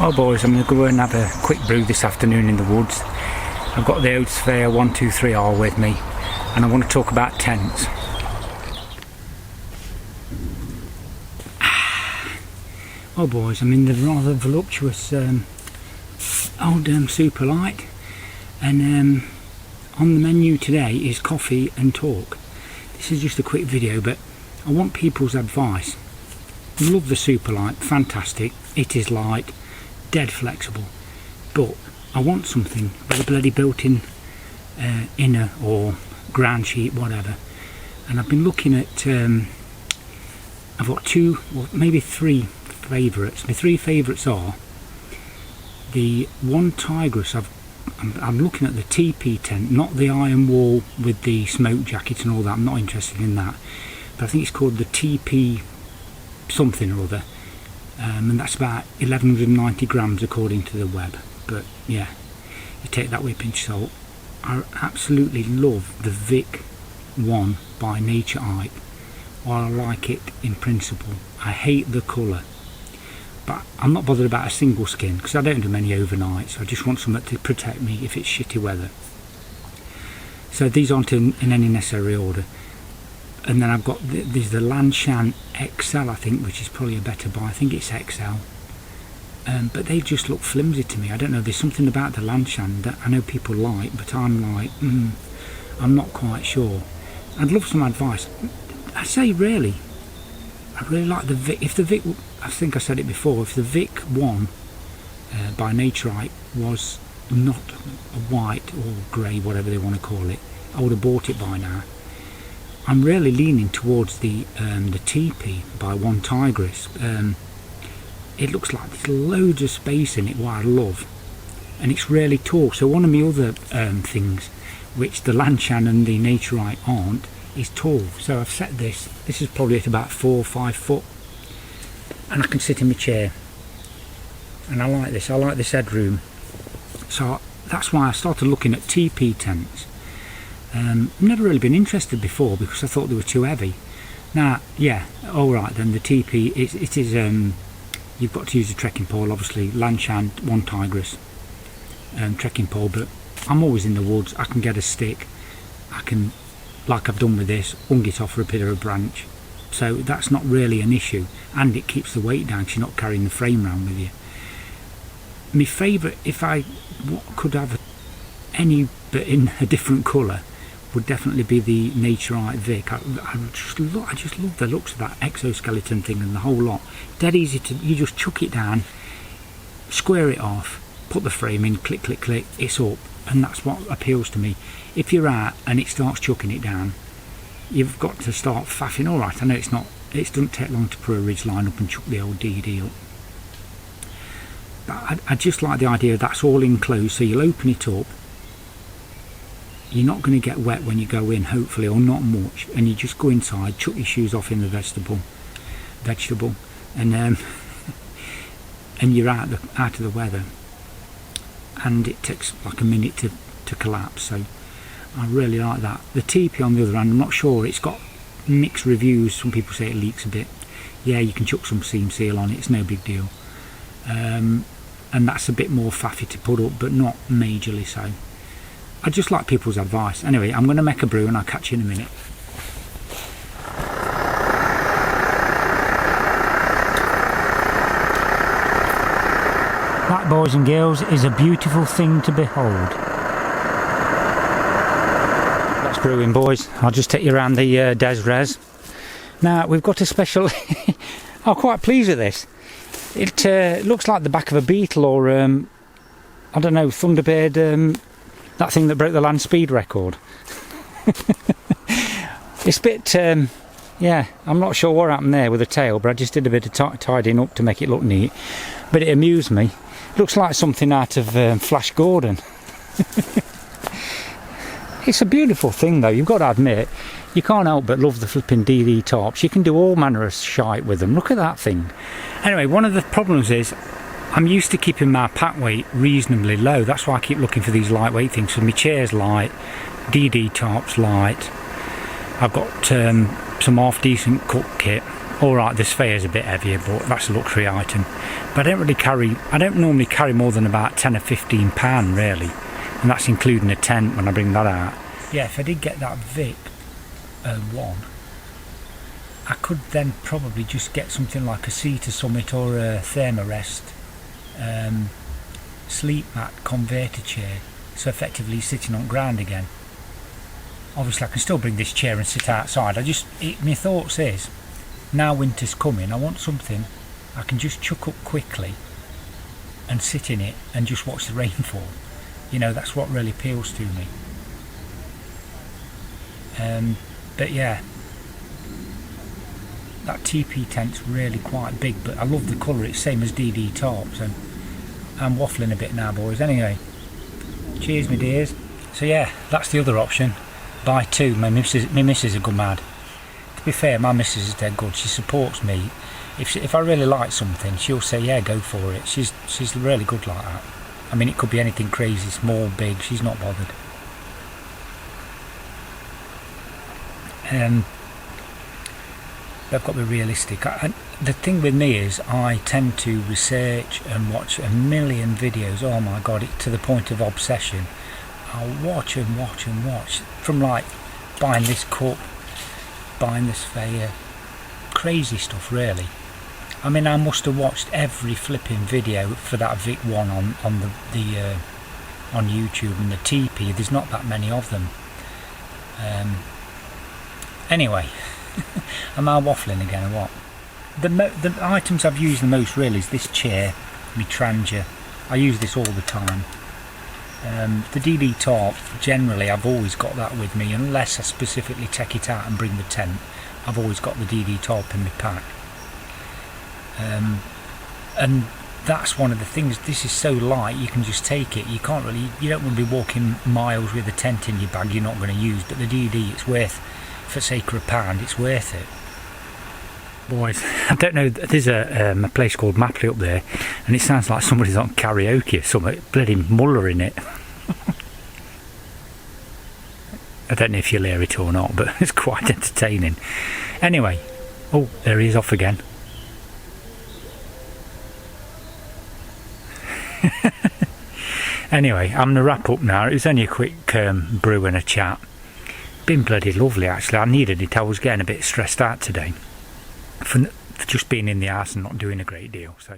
Well boys, I'm going to go and have a quick brew this afternoon in the woods. I've got the old Svea 123R with me and I want to talk about tents. Well boys, I'm in the rather voluptuous old super light, and on the menu today is coffee and talk. This is just a quick video, but I want people's advice. Love the super light, fantastic. It is light, dead flexible, but I want something with a bloody built-in inner or ground sheet, whatever. And I've been looking at I've got two, well, maybe three favourites. My three favourites are the one Tigress. I'm looking at the TP tent, not the iron wall with the smoke jacket and all that. I'm not interested in that, but I think it's called the TP something or other, and that's about 1190 grams according to the web. But yeah, you take that with a pinch of salt. I absolutely love the Vic one by Nature Ike. While I like it in principle, I hate the colour, but I'm not bothered about a single skin because I don't do many overnights. I just want something to protect me if it's shitty weather. So these aren't in any necessary order. And then I've got there's the Lanshan XL, I think, which is probably a better buy. I think it's XL, but they just look flimsy to me. I don't know, there's something about the Lanshan that I know people like, but I'm like, I'm not quite sure. I'd love some advice. I say really, I really like the Vic. If the Vic, I think I said it before, if the Vic one by Nature Ike was not a white or grey, whatever they want to call it, I would have bought it by now. I'm really leaning towards the TP by one Tigress. It looks like there's loads of space in it, what I love, and it's really tall. So one of my other things, which the Lanshan and the Nature Ike aren't, is tall. So I've set this is probably at about 4 or 5 foot, and I can sit in my chair, and I like this headroom. So that's why I started looking at TP tents. I've never really been interested before because I thought they were too heavy. Now, yeah, alright then, the TP, it is you've got to use a trekking pole, obviously. Lanshan, one Tigress trekking pole, but I'm always in the woods. I can get a stick, I can, like I've done with this, hung it off for a bit of a branch, so that's not really an issue, and it keeps the weight down because you're not carrying the frame around with you. My favourite, if I could have any but in a different colour, would definitely be the Nature Ike Vic. I just love the looks of that exoskeleton thing and the whole lot. Dead easy to, you just chuck it down, square it off, put the frame in, click click click, it's up, and that's what appeals to me. If you're out and it starts chucking it down, you've got to start faffing. Alright, I know it doesn't take long to put a ridge line up and chuck the old DD up, but I just like the idea that's all enclosed, so you'll open it up. You're not going to get wet when you go in, hopefully, or not much, and you just go inside, chuck your shoes off in the vegetable, and and you're out of the weather, and it takes like a minute to collapse. So I really like that. The TP on the other hand, I'm not sure, it's got mixed reviews. Some people say it leaks a bit. Yeah, you can chuck some seam seal on it, it's no big deal, and that's a bit more faffy to put up, but not majorly so. I just like people's advice. Anyway, I'm going to make a brew and I'll catch you in a minute. That, boys and girls, is a beautiful thing to behold. That's brewing, boys. I'll just take you around the Des Res. Now, we've got a special... I'm quite pleased with this. It looks like the back of a Beetle or, I don't know, Thunderbird... that thing that broke the land speed record. It's a bit, yeah, I'm not sure what happened there with the tail, but I just did a bit of tidying up to make it look neat. But it amused me. Looks like something out of Flash Gordon. It's a beautiful thing though, you've got to admit. You can't help but love the flipping DD tops. You can do all manner of shite with them. Look at that thing. Anyway, one of the problems is I'm used to keeping my pack weight reasonably low. That's why I keep looking for these lightweight things. So my chair's light, DD tops light. I've got some half decent cook kit, Alright, the Svea is a bit heavier, but that's a luxury item. But I don't normally carry more than about 10 or 15 pound really. And that's including a tent when I bring that out. Yeah, if I did get that Vic one, I could then probably just get something like a Seater Summit or a Thermarest sleep mat converter chair, so effectively sitting on ground again. Obviously I can still bring this chair and sit outside. My thoughts is, now winter's coming, I want something I can just chuck up quickly and sit in it and just watch the rain fall. You know, that's what really appeals to me. But yeah, that TP tent's really quite big, but I love the colour. It's same as DD Top, so I'm waffling a bit now, boys. Anyway, cheers, my dears. So yeah, that's the other option. Buy two. My missus a good mad. To be fair, my missus is dead good. She supports me. If I really like something, she'll say, yeah, go for it. She's really good like that. I mean, it could be anything crazy, small, big. She's not bothered. They've got to be realistic. The thing with me is I tend to research and watch a million videos. Oh my god, to the point of obsession. I'll watch and watch and watch, from like buying this cup, buying this Svea, crazy stuff really. I mean, I must have watched every flipping video for that Vic one on YouTube, and the TP. There's not that many of them. Anyway, am I waffling again or what? The items I've used the most really is this chair, my Tranger. I use this all the time. The DD Top, generally I've always got that with me, unless I specifically take it out and bring the tent. I've always got the DD Top in my pack. And that's one of the things. This is so light, you can just take it. You don't want to be walking miles with a tent in your bag you're not going to use. But the DD, it's worth, for sake of £1, it's worth it. Boys, I don't know, there's a place called Mapley up there, and it sounds like somebody's on karaoke or something, bloody Muller in it. I don't know if you'll hear it or not, but it's quite entertaining. Anyway, oh, there he is off again. Anyway, I'm going to wrap up now. It was only a quick brew and a chat. Been bloody lovely actually. I needed it. I was getting a bit stressed out today for just being in the house and not doing a great deal. So